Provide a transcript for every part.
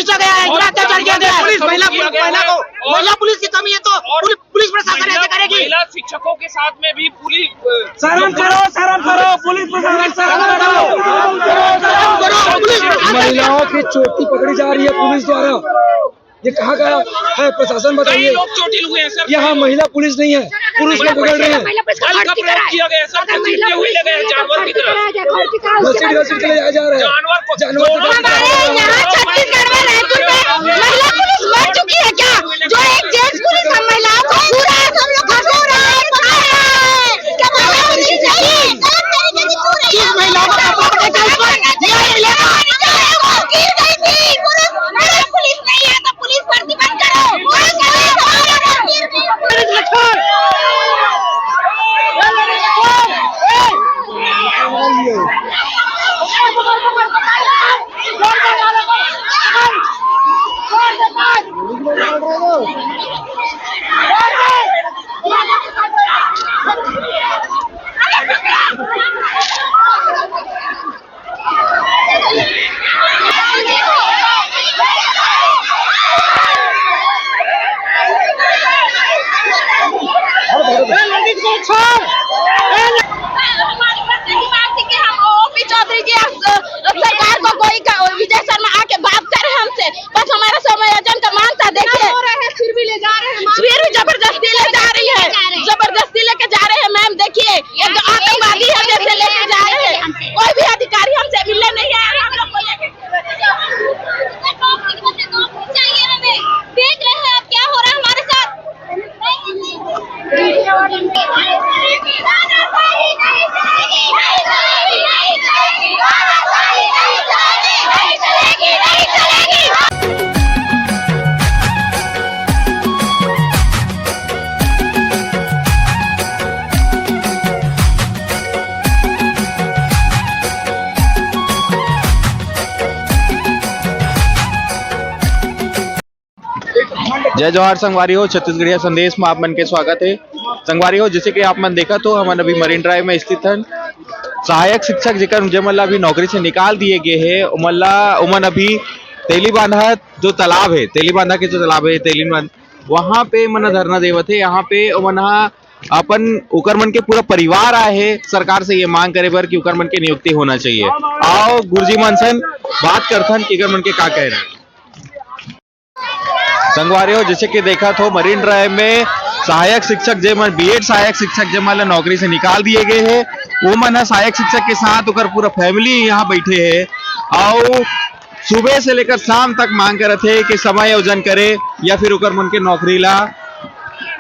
खींचा गया है, अत्याचार किया गया है। महिला पुलिस की कमी है तो पुलिस प्रशासन ऐसे करेगी। महिला शिक्षकों के साथ में भी पुलिस शर्म करो पुलिस प्रशासन, शर्म करो। महिलाओं की चोटी पकड़ी जा रही है पुलिस द्वारा। ये कहाँ का है प्रशासन, बताइए। लोग चोटिल हुए हैं सर। यहाँ महिला पुलिस नहीं है, पुरुष लोग पकड़ रहे हैं। बल का प्रयोग किया गया सर, घसीटते हुए ले गए जानवर की तरह। घसीट के ले जा रहे हैं जानवर को हमारे यहाँ छत्तीसगढ़ में रायपुर में महिला पुलिस मर चुकी है क्या? जो एक जेंट्स पुलिस हम महिलाओं को पूरा हम लोग खसो रहा है, पका रहा है। क्या महिला पुलिस चाहिए? किस महिलाओं को पकड़ के न्याय मिलेगा? गिर गई थी पुलिस नहीं है तो पुलिस भर्ती बंद करो। चौधरी जी सरकार को कोई विजय शर्मा आके बात करे हमसे, बस हमारा समायोजन का मांग था। देखिए फिर भी ले जा रहे हैं, फिर भी जबरदस्ती ले जा रही है, जबरदस्ती लेके जा रहे हैं। मैम देखिए एक आतंकवादी है जैसे लेके जा रहे हैं। कोई भी अधिकारी हमसे मिलने नहीं आया। हम लोग को लेके चाहिए, हमें देख रहे हैं अब क्या हो रहा है हमारे साथ। जय जवाहर संगवारी हो। छत्तीसगढ़िया संदेश में आप मन के स्वागत है। संगवारी हो, जैसे कि आप मन देखा तो हम अभी मरीन ड्राइव में स्थित हैं। सहायक शिक्षक जेकर जमला अभी नौकरी से निकाल दिए गए हैं, उमन अभी तेलीबांधा जो तालाब है, तेलीबांधा के जो तालाब है तेलीबांध, वहाँ पे मन धरना देवत है। यहाँ पे उमन अपन उकरमन के पूरा परिवार आए है सरकार से ये मांग करे बर कि उकरमन के नियुक्ति होना चाहिए। आओ गुरुजी मनसन बात करथन कि उकरमन के का कह रहे हैं। संगवारी हो, जैसे कि देखा तो मरीन ड्राइव में सहायक शिक्षक जेमन बीएड सहायक शिक्षक जेमन नौकरी से निकाल दिए गए हैं, वो मन सहायक शिक्षक के साथ उकर पूरा फैमिली यहाँ बैठे है और सुबह से लेकर शाम तक मांग कर थे कि समायोजन करे या फिर उकर मन के नौकरी ला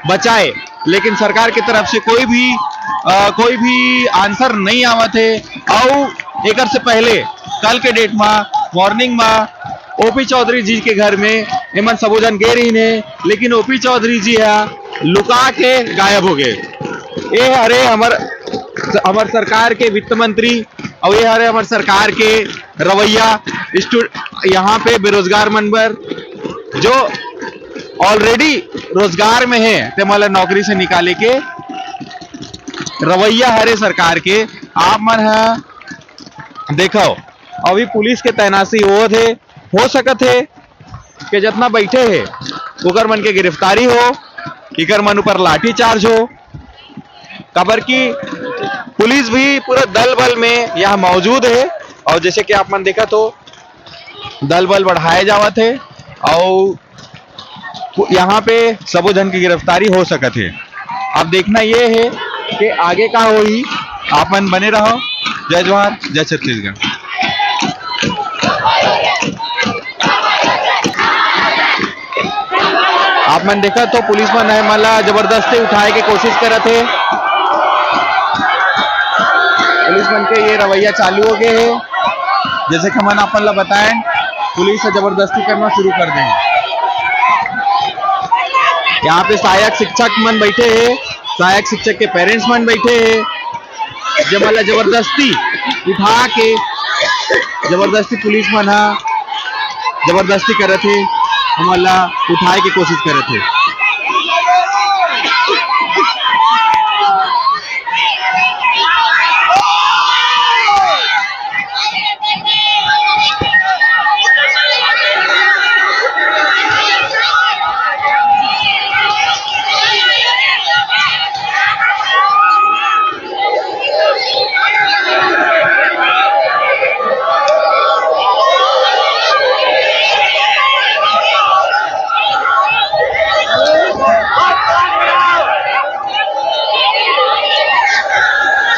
बचाए। लेकिन सरकार की तरफ से कोई भी आंसर नहीं आवत है। और एक से पहले कल के डेट में मॉर्निंग में ओपी चौधरी जी के घर में एमन सबो जन गे रही ने, लेकिन ओपी चौधरी जी लुका के गायब हो गए। ये हरे हमार सरकार के वित्त मंत्री और ये हरे हमार सरकार के रवैया यहाँ पे बेरोजगार मनबर जो ऑलरेडी रोजगार में है ते मला नौकरी से निकाले के रवैया हरे सरकार के। आप मन देखो अभी पुलिस के तैनाती हो सकत है कि जितना बैठे है उकर मन के गिरफ्तारी हो, इकर मन ऊपर लाठी चार्ज हो। खबर की पुलिस भी पूरा दल बल में यहाँ मौजूद है और जैसे कि आप मन देखा तो दल बल बढ़ाए जावत है और यहाँ पे सबो जन की गिरफ्तारी हो सकत है। अब देखना ये है कि आगे का होई। आप मन बने रहो। जय जवाहर, जय छत्तीसगढ़। आप मन देखा तो पुलिस मन है मला जबरदस्ती उठाए के कोशिश करत है। पुलिस मन के ये रवैया चालू हो गए है, जैसे कि मन अपन ला बताएं पुलिस से जबरदस्ती करना शुरू कर दें। यहाँ पे सहायक शिक्षक मन बैठे हैं, सहायक शिक्षक के पेरेंट्स मन बैठे हैं, जब मला जबरदस्ती उठा के जबरदस्ती पुलिस मन जबरदस्ती करत है, हमला उठाए की कोशिश करे थे।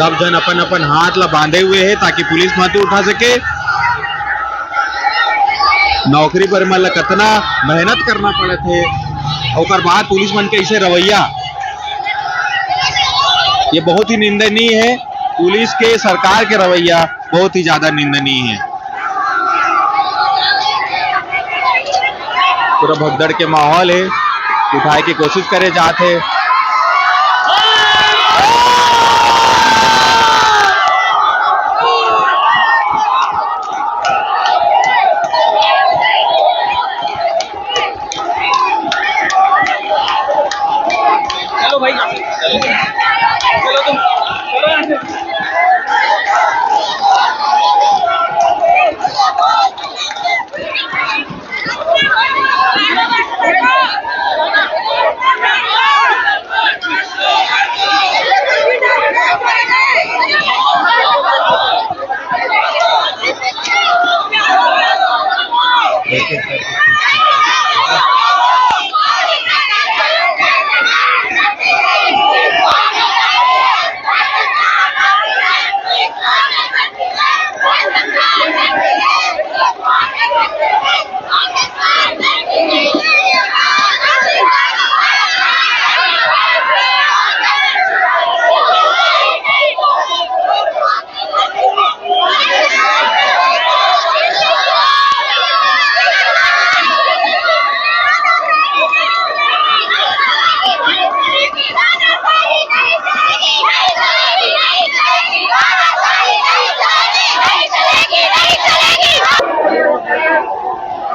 सब जन अपन अपन हाथ ला बांधे हुए है ताकि पुलिस मत उठा सके। नौकरी पर मन ला कितना मेहनत करना पड़े थे, और बाद पुलिस मन के ऐसे रवैया ये बहुत ही निंदनीय है। पुलिस के सरकार के रवैया बहुत ही ज्यादा निंदनीय है। पूरा भगदड़ के माहौल है, उठाए की कोशिश करे जाते। चलो भाई चलो तुम चलो यहाँ से।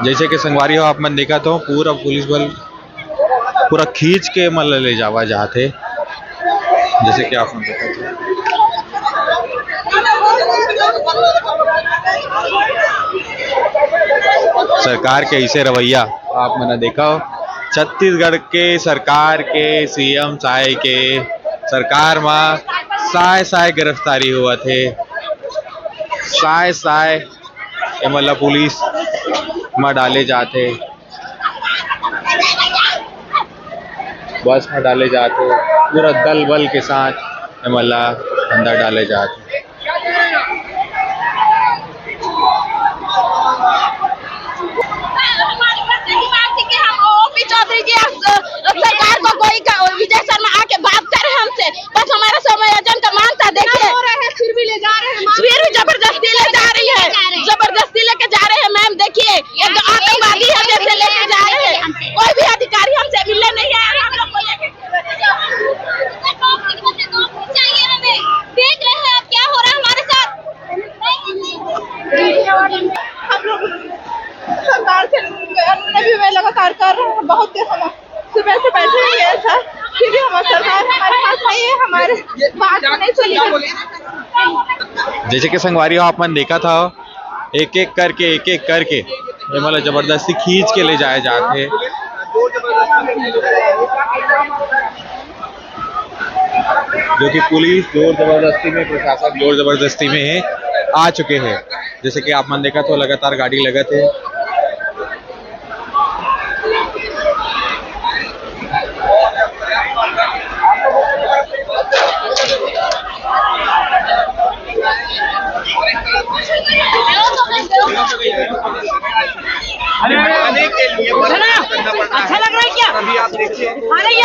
जैसे कि संगवारी हो आप मन देखा तो पूरा पुलिस बल पूरा खींच के मन ले जावा जाते, जैसे कि आप मन देखा तो। सरकार के ऐसे रवैया आप मैंने देखा हो। छत्तीसगढ़ के सरकार के सीएम साय के सरकार में साय गिरफ्तारी हुआ थे, साय मतलब पुलिस में डाले जाते, बस में डाले जाते, पूरा दल बल के साथ मतलब अंदर डाले जाते। चौधरी जी सरकार को कोई विजय शर्मा आके बात करे हमसे, बस हमारा समायोजन का मांग था। देखिए फिर भी ले जा रहे हैं, फिर भी जबरदस्ती ले जा रही है, जबरदस्ती लेके जा रहे हैं मैम। देखिए एक आतंकवादी है जैसे लेके जा रहे हैं, कोई भी अधिकारी हमसे मिलने नहीं आया। हम लोग को लेके चाहिए, हमें देख रहे हैं अब क्या हो रहा है हमारे साथ। हम लोग सरकार से भी मैं लगातार कर रहे हैं, बहुत समय सुबह से बैठे हुए हैं सर, फिर भी हमारी सरकार हमारे पास नहीं है, हमारे बात नहीं सुनी। जैसे कि संगवारी हो आप मन देखा था, एक एक करके ये मतलब जबरदस्ती खींच के ले जाए जाते, जो कि पुलिस जोर जबरदस्ती में, प्रशासन जोर जबरदस्ती में आ चुके हैं। जैसे कि आप मन देखा तो लगातार गाड़ी लगे थे। अच्छा लग रहा है क्या? अभी आप देखिए अरे ये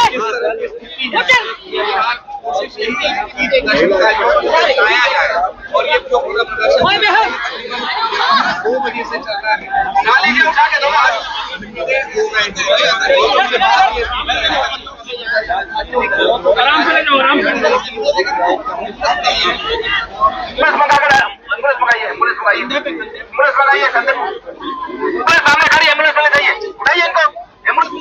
और ये जो प्रदर्शन 2 बजे से चल रहा है, नाले के उठा के दो आराम से ले जाओ, आराम से। एम्बुलेंस मंगाइए, सामने खड़ी एम्बुलेंस ले जाइए, उठाइए इनको, एम्बुलेंस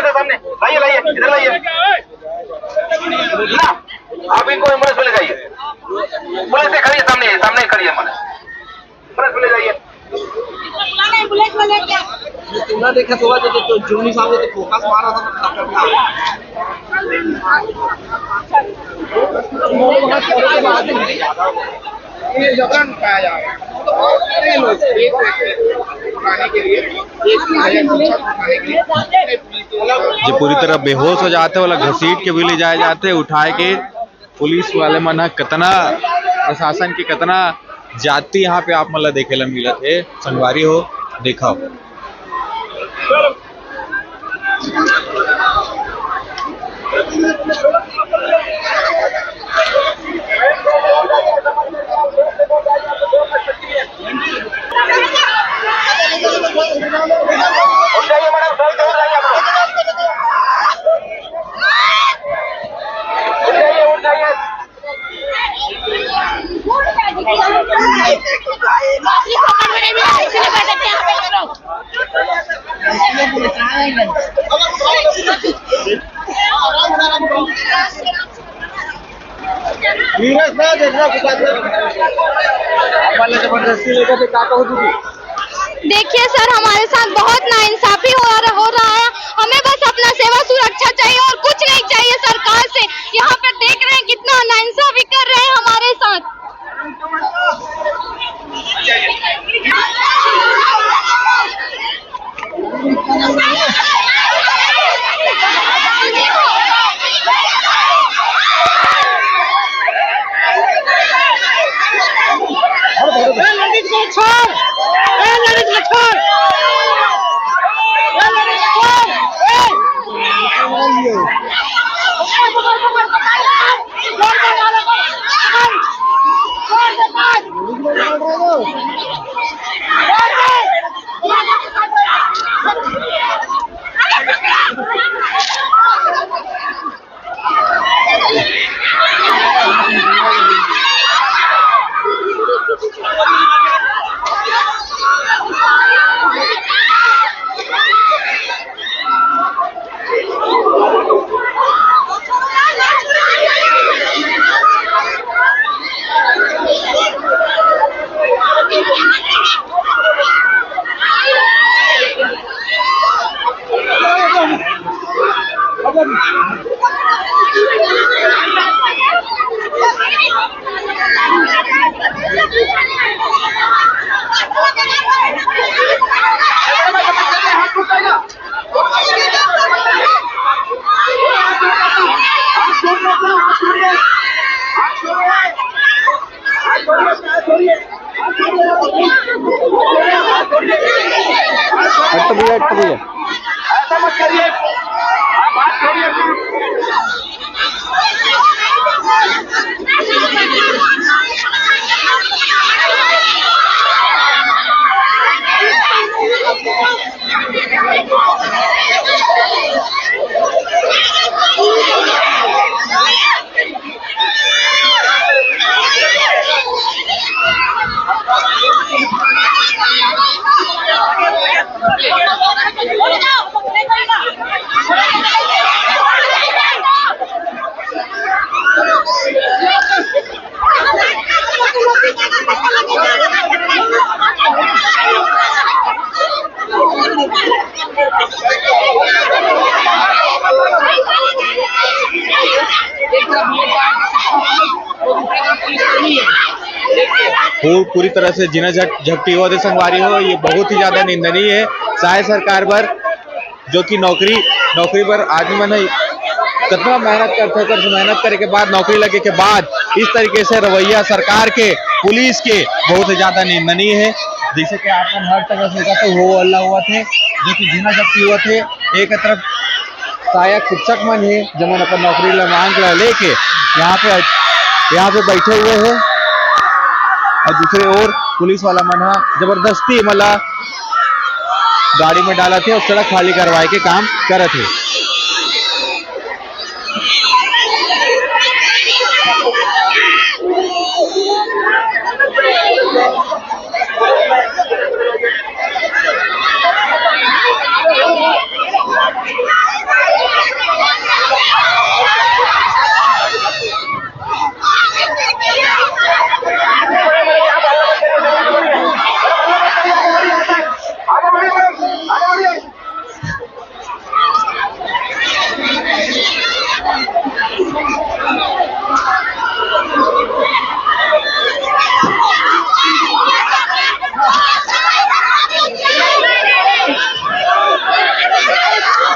है सामने, लाइए इधर लाइए ना, आप इनको एम्बुलेंस में ले जाइए। पुलिस से खड़ी है, सामने खड़ी है एम्बुलेंस में ले जाइए। एम्बुलेंस में लेके तुमने देखा तो जुर्मी साहब ने तो फोकस मारा था, जबरन उठाया जा रहा है, तो लोग उठाने के लिए जो पूरी तरह बेहोश हो जाते वाला घसीट के भी ले जाए जाते, उठाए के पुलिस वाले मन कितना प्रशासन की कितना जाति यहाँ पे आप मतलब देखे ला मिलत है। संगवारी हो देखो जबरदस्ती लेकर के का कहू दीदी? देखिए सर, हमारे साथ बहुत नाइंसाफी हो रहा है। हमें बस अपना सेवा सुरक्षा चाहिए और कुछ नहीं चाहिए सरकार से। यहाँ पे देख रहे हैं कितना नाइंसाफी कर रहे हैं हमारे साथ। ऐसा मत करिए, बात छोड़िए। पूरी तरह से जिना झपटी हुआ संगवारी हो, ये बहुत ही ज्यादा निंदनीय है। चाहे सरकार पर जो कि नौकरी पर आदमी मन कितना मेहनत करे के बाद नौकरी लगे के बाद इस तरीके से रवैया सरकार के पुलिस के बहुत ही ज्यादा निंदनीय है। जैसे कि आप हर तरह से तो हो अल्लाह हुआ थे जो कि जिना झपटी हुआ थे। एक तरफ सहायक शिक्षक मन है जब अपन नौकरी मांग लेके यहाँ पे बैठे हुए हैं और दूसरे ओर पुलिस वाला मन जबरदस्ती मतलब गाड़ी में डाला थे और सड़क खाली करवाए के काम करे थे।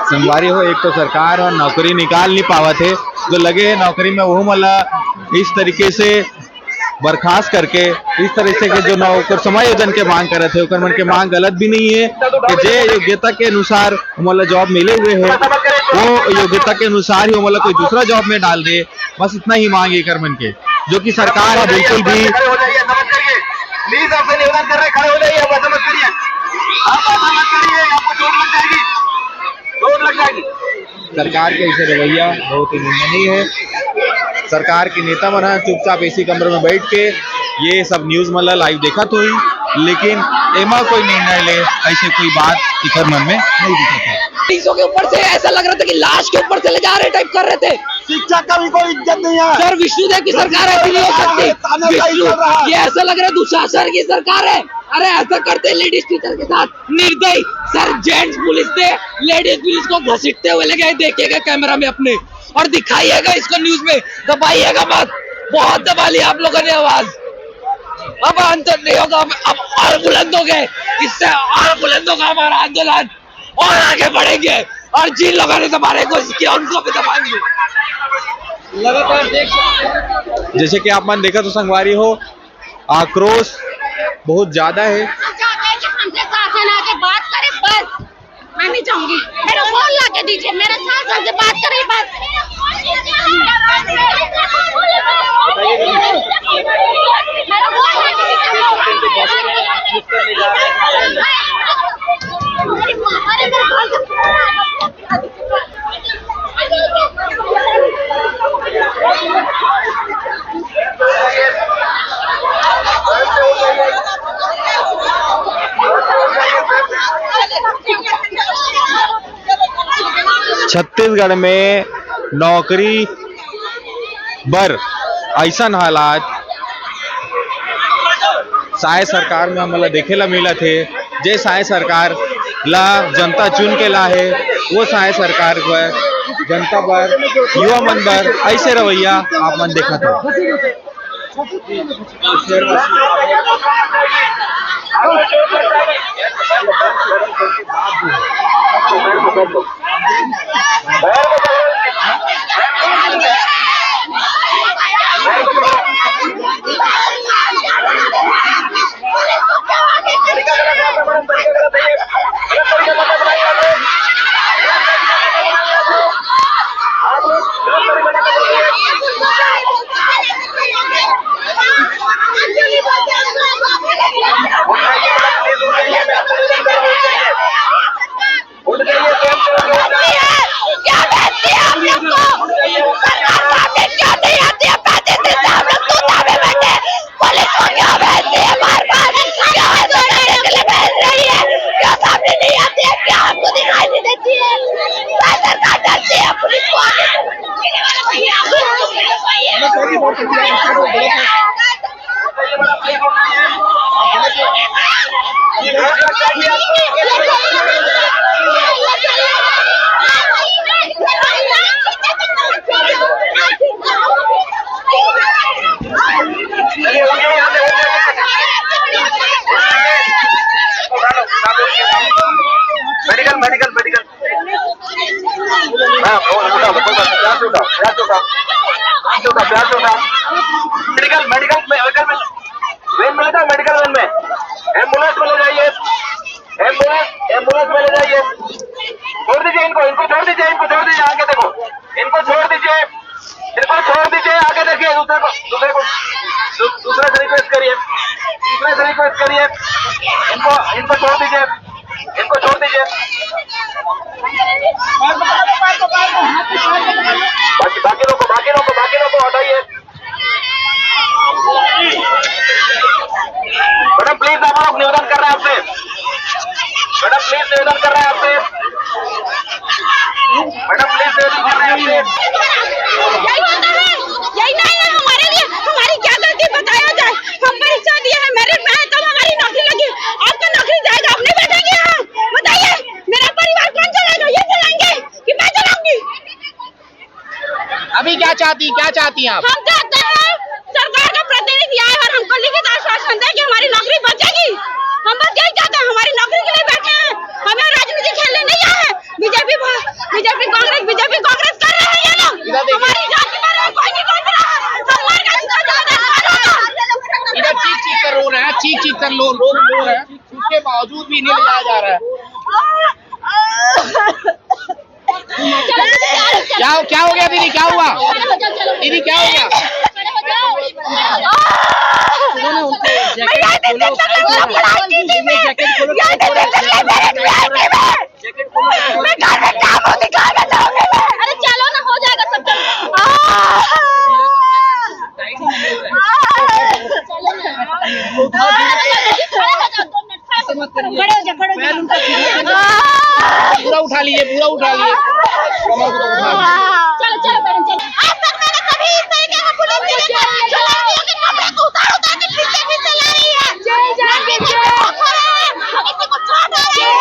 संगवारी हो, एक तो सरकार और नौकरी निकाल नहीं पावत है जो लगे हैं नौकरी में वो मतलब इस तरीके से बर्खास्त करके इस तरह से के जो नौकर समायोजन के मांग कर रहे थे ओकर मन के मांग गलत भी नहीं है कि जे योग्यता के अनुसार मतलब जॉब मिले हुए हैं वो योग्यता के अनुसार ही मतलब कोई दूसरा जॉब में डाल दे, बस इतना ही मांग है कर मन के, जो कि सरकार है बिल्कुल भी प्लीज आपसे निवेदन कर रहे हैं, खड़े हो जाइए, आप ऐसा मत करिए, आप ऐसा मत करिए, आपको चोट लग जाएगी, चोट लग जाएगी। सरकार के ऐसे रवैया बहुत ही निंदनीय है। सरकार के नेता मन चुपचाप एसी कमरे में बैठ के ये सब न्यूज मतलब लाइव देखा तो ही, लेकिन एमा कोई निर्णय ले ऐसे कोई बात इधर मन में नहीं दिखा था। पुलिसों के ऊपर से ऐसा लग रहा था कि लाश के ऊपर से ले जा रहे टाइप कर रहे थे। शिक्षा का भी कोई इज्जत नहीं है सर, विष्णुदेव की सरकार ऐसी नहीं हो सकती। विष्णु, ये ऐसा लग रहा है दुशासन की सरकार है। अरे ऐसा करते लेडीज टीचर के साथ, निर्दयी सर, जेंट्स पुलिस ने लेडीज पुलिस को घसीटते हुए लगे, देखिएगा कैमरा में अपने और दिखाइएगा इसको न्यूज में, दबाइएगा मत, बहुत दबा लिया आप लोगों ने आवाज, अब अंतर नहीं होगा, अब और बुलंद हो गए, इससे और बुलंद होगा हमारा आंदोलन और आगे बढ़ेंगे और जिन लोगों ने दबाने की कोशिश किया उनको भी दबाएंगे। लगातार देख जैसे कि आप मन देखा तो संगवारी हो, आक्रोश बहुत ज्यादा है। हमसे शासन आके बात करे बस, मैं नहीं चाहूंगी, मेरा फोन ला के दीजिए, मेरे शासन से बात करे बस। छत्तीसगढ़ में नौकरी बर ऐसा हालात साय सरकार में हमला देखे ला मिला थे, जे साय सरकार ला जनता चुन के ला है वो साय सरकार पर जनता पर युवा मन पर ऐसे रवैया आप मन देखा था। मेडिकल में एम्बुलेंस में ले जाइए, एम्बुलेंस में ले जाइए, छोड़ दीजिए इनको, छोड़ दीजिए, आगे देखो, इनको छोड़ दीजिए, आगे देखिए, दूसरे से रिक्वेस्ट करिए, इनको छोड़ दीजिए, बाकी लोगों को हटाइए। मैडम प्लीज, आप लोग निवेदन कर रहे हैं आपसे, मैडम प्लीज निवेदन कर रहे हैं आपसे, यही नहीं है हमारे लिए, हमारी क्या गलती बताया जाए, हम परीक्षा दिए हैं, मेरिट में है तब हमारी नौकरी लगी, आपका नौकरी जाएगा, आप नहीं बैठेंगे यहाँ, बताइए मेरा परिवार कौन चलाएगा, ये चलाएंगे कि मैं चलाऊंगी? अभी क्या चाहती हैं आप? हम चाहते हैं सरकार का प्रतिनिधि आए और हमको लिखित आश्वासन दे कि हमारी नौकरी बचेगी, हम बस यही चाहते हैं, हमारी नौकरी के लिए बैठे हैं, हमें राजनीति खेलने नहीं आए हैं, बीजेपी कांग्रेस कर रहे हैं ये लोग, हमारी रहे हैं, चीख चीख कर लोग रो रहे हैं, उसके बावजूद भी इन्हें ले जाया जा रहा है। क्या हो गया दीदी, क्या हुआ दीदी, क्या हो गया? अरे चलो ना, हो जाएगा सब। पूरा उठा लिए, पूरा उठा लिए। चलो चलो मैडम चलो। आज तक मैंने कभी इस तरीके का पुलिस के लड़कियों के कपड़े को उतार उतार के पीछे पीछे ला रही है। जेल जाएंगे, किसी को छोड़ दे रही है।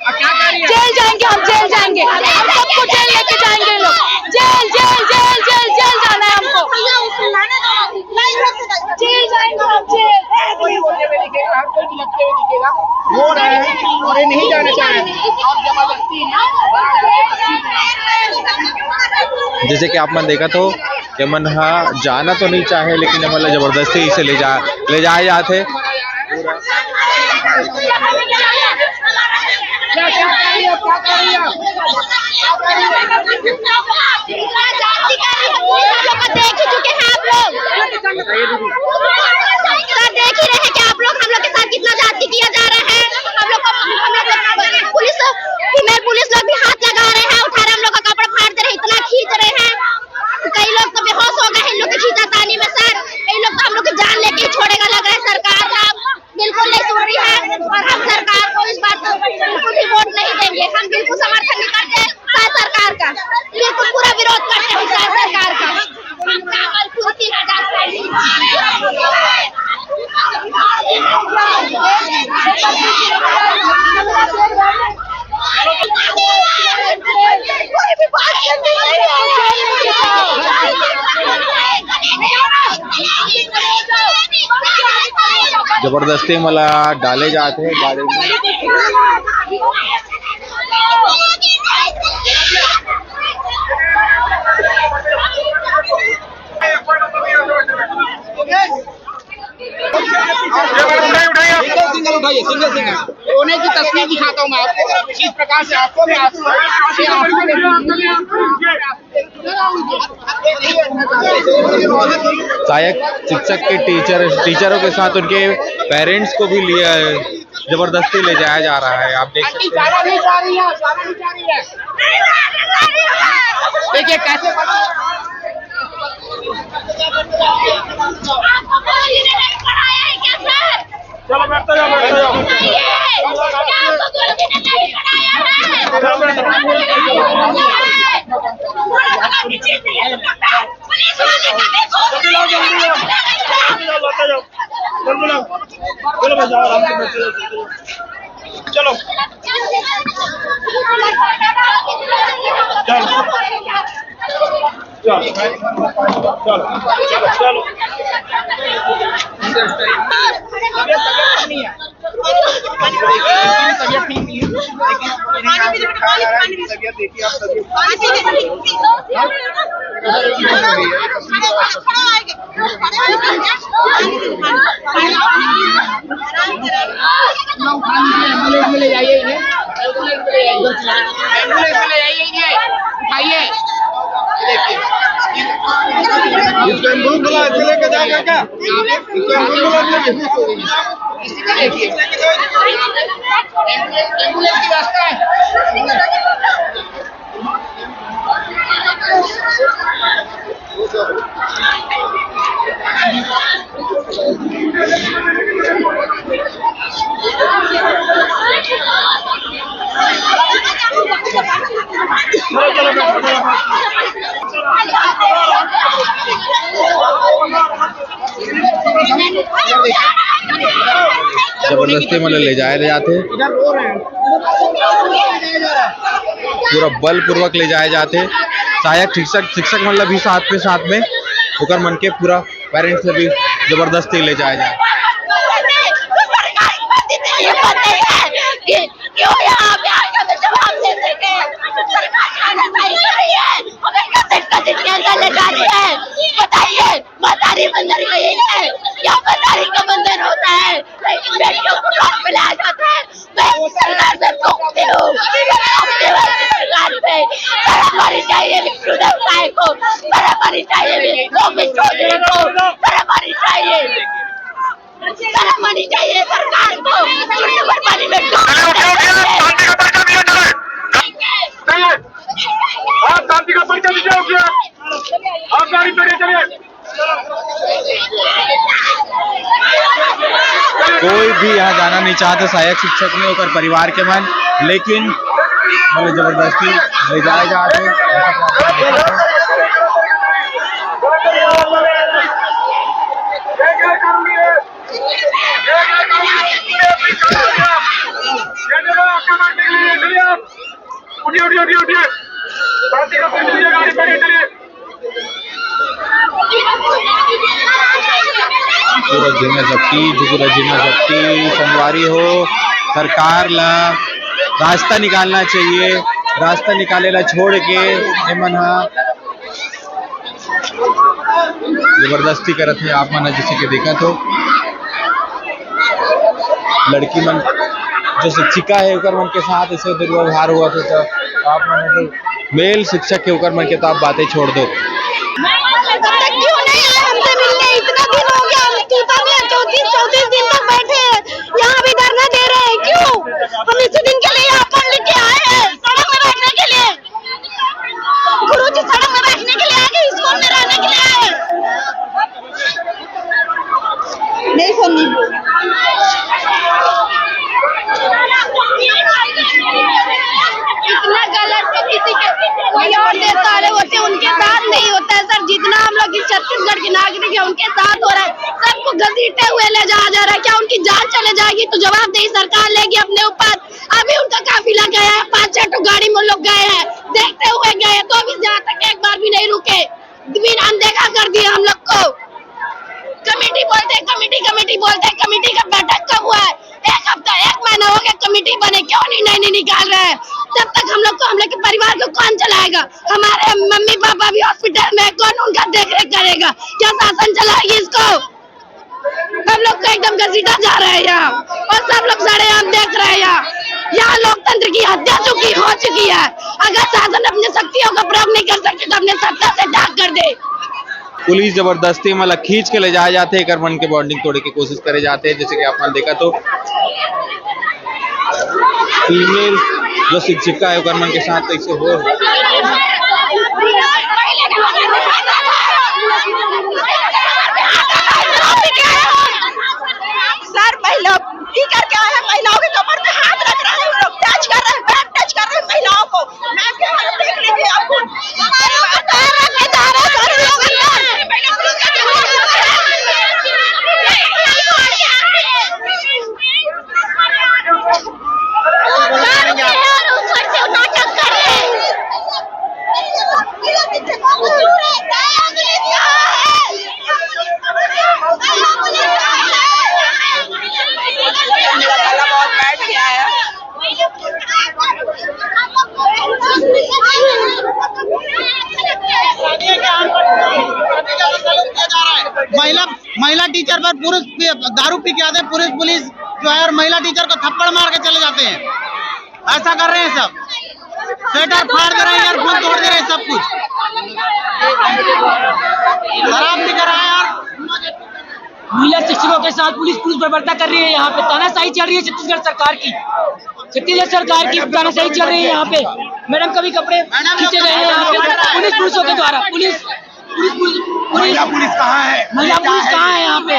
क्या कर रही है? जेल जाएंगे हम, जेल जाएंगे हम, सबको जेल लेके जाएंगे लोग। Jail jail jail jail jail जाना है हमको। जेल जाएंगे हम, जेल। कोई बोलने में दिखेगा, हर कोई लगते हुए दिखेगा, रो रहे हैं और ये नहीं जाना चाह रहे हैं और जबरदस्ती जैसे कि आप मन देखा तो कि मन जाना तो नहीं चाहे, लेकिन मतलब जबरदस्ती इसे ले जाए जाते। देख ही चुके हैं आप लोग, सर देख ही रहे हैं कि आप लोग हम लोग के साथ कितना जाति किया जा रहा है। हम लोग पुलिस फीमेल पुलिस लोग भी हाथ लगा रहे हैं, उठा रहे हम लोग का कपड़ा फाड़ दे रहे, इतना खींच रहे हैं। कई लोग तो बेहोश हो गए हैं इन लोग की खींचातानी में। सर कई लोग तो हम लोग की जान लेके ही छोड़ेगा लग रहा है। सरकार साहब बिल्कुल नहीं सुन रही है और हम सरकार को इस बात को बिल्कुल भी वोट नहीं देंगे। हम बिल्कुल समर्थन नहीं करते सरकार का, बिल्कुल पूरा विरोध करते हैं सरकार का। जबरदस्ती मला डाले जाते हैं गाड़ी में। सिंगल उठाइए, सिंगल रोने की तस्वीर दिखाता हूँ मैं आपको। इस प्रकार से आपको भी सहायक शिक्षक के टीचरों के साथ उनके पेरेंट्स को भी लिया जबरदस्ती ले जाया जा रहा है। आप देख सकते हैं देखिए कैसे चलो बैठते जाओ, चलो एम्बुलेंस में ले जाइए इन्हें, एम्बुलेंस में ले जाइए इन्हें, उठाइए। देखिए इसको एम्बुलेंस बुला, इसको लेके जाएगा क्या? इसको एम्बुलेंस देखिए एम्बुलेंस की व्यवस्था है। जबरदस्ती मतलब ले जाए जाते हैं, इधर रो रहे हैं, पूरा बल पूर्वक ले जाए जाते। सहायक शिक्षक मतलब भी साथ में होकर मन के पूरा पेरेंट्स से भी जबरदस्ती ले जाया जाए। क्यों यहाँ पे आके हमें जवाब दे सके? सरकार खाना सही कर रही है, हमें कैसे के अंदर ले जा रही है? बताइए, मदारी बंदर यही है या मदारी भी यहाँ जाना नहीं चाहते सहायक शिक्षक में और परिवार के मन, लेकिन मतलब जबरदस्ती ले जाए जाते। पूरा जिला जब्ती संगवारी हो, सरकार ला रास्ता निकालना चाहिए। रास्ता निकाले ला छोड़ के एमन जबरदस्ती करत है। आप मन जैसे कि देखा तो लड़की मन जो शिक्षिका है उकर मन के साथ ऐसे दुर्व्यवहार हुआ था, तो आप मन तो मेल शिक्षक के उकर मन के तो आप बातें छोड़ दो। क्यों नहीं आए हमसे मिलने? इतना दिन हो गया, हम 34 दिन तक बैठे हैं, यहाँ भी धरना दे रहे हैं। क्यों? हम इसी दिन के लिए यहाँ पढ़ लिख के आए हैं, सड़क में बैठने के लिए। गुरुजी सड़क में बैठने के लिए आए, स्कूल में रहने के लिए आए। नहीं सुननी इतना गलत है, किसी के कोई और देश वाले होते उनके साथ नहीं होता है सर। जितना हम लोग इस छत्तीसगढ़ के नागरिक है उनके साथ हो रहा है, सबको घसीटते हुए ले जाया जा रहा है। क्या उनकी जान चले जाएगी तो जवाबदेही सरकार लेगी अपने ऊपर? अभी उनका काफिला गया है, 5-6 गाड़ी में लोग गए हैं, देखते हुए गए, तो अभी यहाँ तक एक बार भी नहीं रुके, बिना अनदेखा कर दिया हम लोग को। कमेटी बोलते कमेटी का बैठक कब हुआ है? 1 हफ्ता 1 महीना हो गया कमेटी बने, क्यों नहीं निकाल रहे हैं? जब तक हम लोग के परिवार को कौन चलाएगा? हमारे मम्मी पापा भी हॉस्पिटल में, कौन उनका देखरेख करेगा? क्या शासन चलाएगी इसको? हम लोग को एकदम घसीटा जा रहे हैं यहाँ, और सब लोग सड़ेआम देख रहे हैं। यहाँ लोकतंत्र की हत्या हो चुकी है। अगर शासन अपनी शक्तियों का प्रयोग नहीं कर सकते तो अपने सत्ता से त्याग कर दे। पुलिस जबरदस्ती मतलब खींच के ले जाए जाते हैं, कर मन के बॉन्डिंग तोड़ने की कोशिश करे जाते हैं। जैसे कि आपने देखा तो फीमेल जो शिक्षिका है मन के साथ कैसे हो। सर महिला करके आए हैं, महिलाओं के कमर पे हाथ रख रहे हैं, टच कर रहे हैं, बैक टच कर रहे हैं महिलाओं को। मैं क्या देख लीजिए आपको महिला टीचर पर पुरुष दारू पी के आते हैं, पुलिस जो है और महिला टीचर को थप्पड़ मार के चले जाते हैं। ऐसा कर रहे हैं सब, स्वेटर फाड़ दे रहे हैं, ईयरफोन तोड़ दे रहे हैं, सब कुछ शराब पी कर आए। यार महिला शिक्षकों के साथ पुलिस बर्बरता कर रही है। यहाँ पे तानाशाही चल रही है छत्तीसगढ़ सरकार की तानाशाही चल रही है यहाँ पे। मैडम कभी कपड़े खींचे गए हैं यहाँ पे पुलिसों के द्वारा। महिला पुलिस कहाँ है? महिला पुलिस कहाँ है यहाँ पे?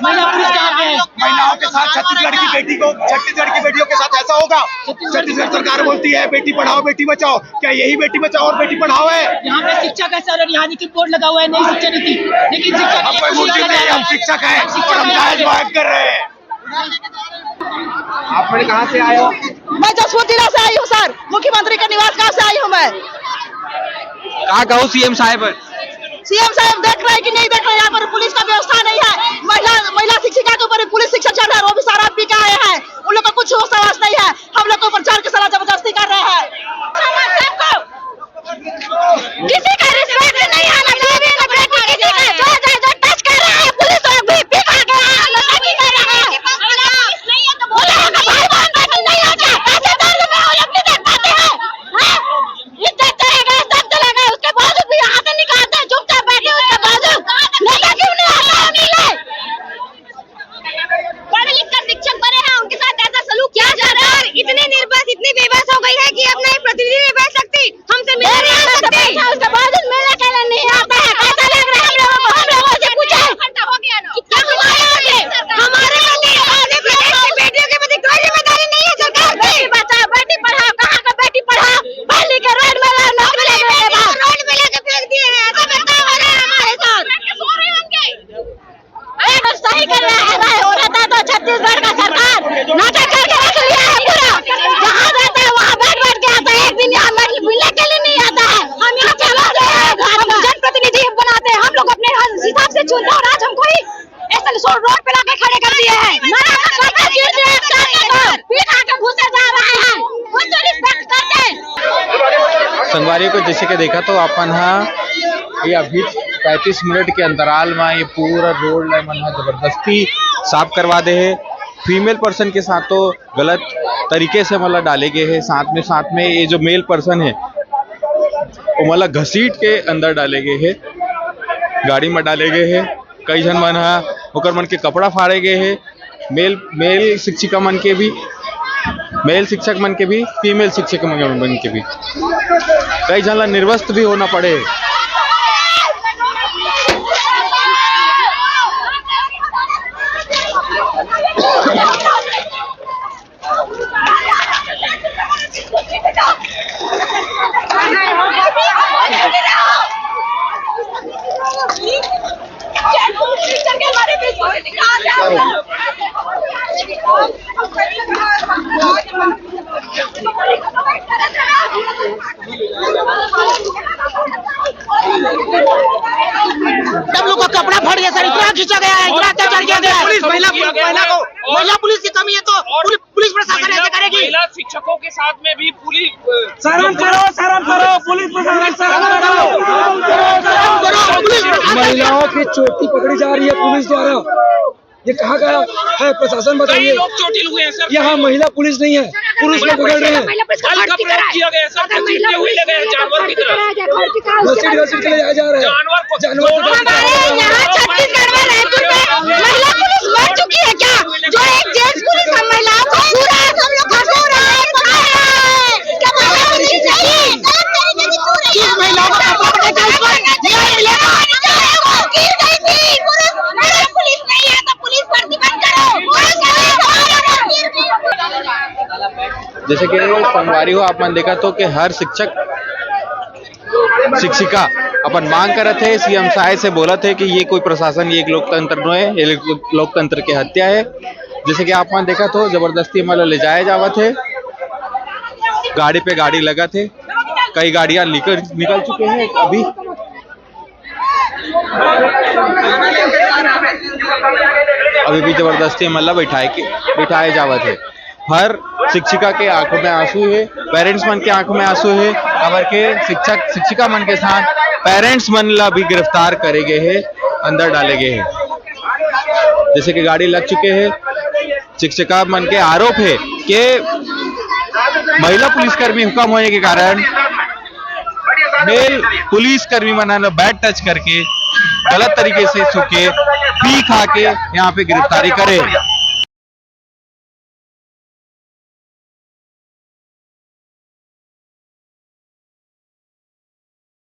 महिला पुलिस कहाँ पे है? महिलाओं के साथ छत्तीसगढ़ की बेटियों के साथ ऐसा होगा? छत्तीसगढ़ सरकार बोलती है बेटी पढ़ाओ बेटी बचाओ, क्या यही बेटी बचाओ और बेटी पढ़ाओ है? यहाँ पे शिक्षा का सर यहाँ की बोर्ड लगा हुआ है, नई शिक्षा नीति, लेकिन शिक्षक है कर रहे हैं। आप कहाँ से आए हो? मैं जसपुर जिला से आई हूँ सर, मुख्यमंत्री के निवास कहाँ से आई हूँ मैं। कहाँ कहो सीएम साहब देख रहे हैं कि नहीं देख रहे? यहाँ पर पुलिस का व्यवस्था नहीं है। महिला शिक्षिका के ऊपर पुलिस शिक्षा चल रहा है, वो भी शराब पी के आए हैं, उन लोग का कुछ होश हवास नहीं है। हम लोग को ऊपर चढ़ के सारा जबरदस्ती कर रहे हैं। किसी का रिस्पेक्ट नहीं है, टच कर रहा है पुलिस और भी पी कर रहा है, लड़ाई कर रहा है। पढ़ लिख कर शिक्षक बने हैं, उनके साथ ऐसा सलूक किया संगवारी को जैसे कि देखा तो अपन हाँ ये अभी 35 मिनट के अंतराल में ये पूरा रोड लाइन मन जबरदस्ती साफ करवा दे है। फीमेल पर्सन के साथ तो गलत तरीके से मतलब डाले गए हैं। साथ में ये जो मेल पर्सन है वो मतलब घसीट के अंदर डाले गए हैं, गाड़ी में डाले गए हैं। कई जन मन हा ओकर मन के कपड़ा फाड़े गए हैं, मेल शिक्षिका मन के भी, मेल शिक्षक मन के भी, फीमेल शिक्षक मन के भी। कई जन ला निर्वस्त्र भी होना पड़े। सब लोग का कपड़ा फट गया सर, इतना खींचा गया है, इतना अत्याचार किया गया है। महिला पुलिस की कमी है तो पुलिस प्रशासन ऐसे करेगी। महिला शिक्षकों के साथ में भी पूरी शर्म करो पुलिस प्रशासन, शर्म करो पुलिस प्रशासन। महिलाओं की चोटी पकड़ी जा रही है पुलिस द्वारा, ये कहा गया है प्रशासन बताइए। लोग चोटिल हुए हैं सर। यहाँ महिला पुलिस नहीं है, पुरुष लोग पकड़ रहे हैं। बल का प्रयोग किया गया सर, घसीटते हुए ले गए जानवर की तरह। घसीट के ले जाया जा रहा है जानवर को हमारे यहाँ छत्तीसगढ़ में रायपुर में महिला पुलिस मर चुकी है क्या? जो एक जेंट्स पुलिस हम महिलाओं को पूरा हम लोग खसो रहा है, पढ़ा रहा है। क्या महिला पुलिस चाहिए? किस महिलाओं को पकड़ने का ऊपर न्याय मिलेगा? वो गिर गई थी, पुलिस नहीं है तो पुलिस भर्ती बंद करो। जैसे कि संगवारी हो अपन देखा तो कि हर शिक्षक शिक्षिका अपन मांग करत है, सीएम साहब से बोला थे कि ये कोई प्रशासन, ये एक लोकतंत्र नो है, ये लोकतंत्र की हत्या है। जैसे कि आपने देखा तो जबरदस्ती मतलब ले जाया जावत है, गाड़ी पे गाड़ी लगा थे, कई गाड़ियां निकल चुके हैं अभी भी जबरदस्ती मतलब बिठाए जावत है। हर शिक्षिका के आंखों में आंसू है, पेरेंट्स मन के आंखों में आंसू है। खबर के शिक्षिका मन के साथ पेरेंट्स मन ला भी गिरफ्तार करे गए हैं, अंदर डाले गए हैं। जैसे कि गाड़ी लग चुके हैं। शिक्षिका मन के आरोप है कि महिला पुलिसकर्मी हुक्म होने के कारण मेल पुलिसकर्मी मन बैड टच करके गलत तरीके से छूके पी खा के यहाँ पे गिरफ्तारी करे।